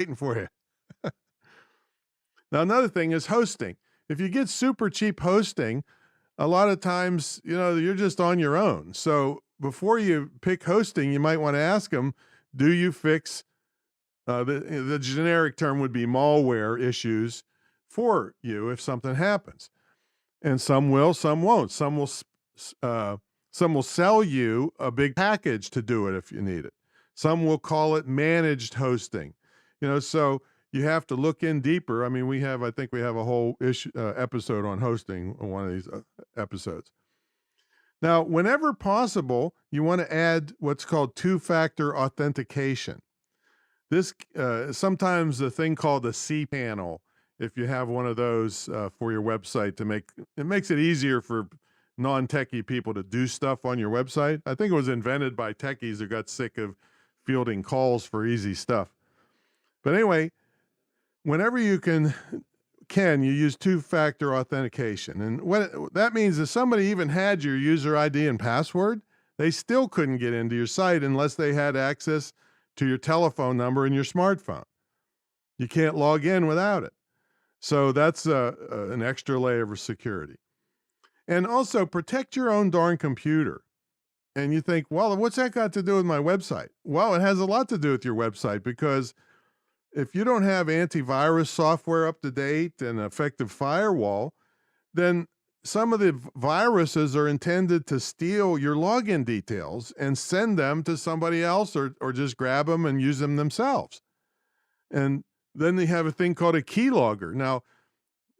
waiting for you. Now, another thing is hosting. If you get super cheap hosting, a lot of times, you're just on your own. So before you pick hosting, you might want to ask them, do you fix the generic term would be malware issues for you if something happens? And some will, some won't. Some will sell you a big package to do it if you need it. Some will call it managed hosting. So you have to look in deeper. I mean, I think we have a whole episode on hosting on one of these episodes. Now, whenever possible, you want to add what's called two-factor authentication. This sometimes a thing called a cPanel. If you have one of those for your website, it makes it easier for non-techie people to do stuff on your website. I think it was invented by techies who got sick of fielding calls for easy stuff. But anyway, whenever you can you use two-factor authentication. And what that means is somebody even had your user ID and password, they still couldn't get into your site unless they had access to your telephone number and your smartphone. You can't log in without it. So that's an extra layer of security. And also protect your own darn computer. And you think, well, what's that got to do with my website? Well, it has a lot to do with your website, because if you don't have antivirus software up to date and effective firewall, then some of the viruses are intended to steal your login details and send them to somebody else, or just grab them and use them themselves. And then they have a thing called a keylogger. Now,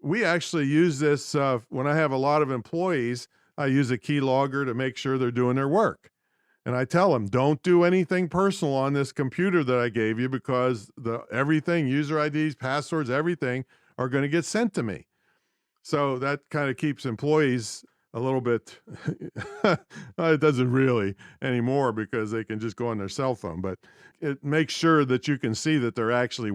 we actually use this when I have a lot of employees. I use a keylogger to make sure they're doing their work. And I tell them, don't do anything personal on this computer that I gave you, because everything, user IDs, passwords, everything are going to get sent to me. So that kind of keeps employees a little bit, it doesn't really anymore because they can just go on their cell phone, but it makes sure that you can see that they're actually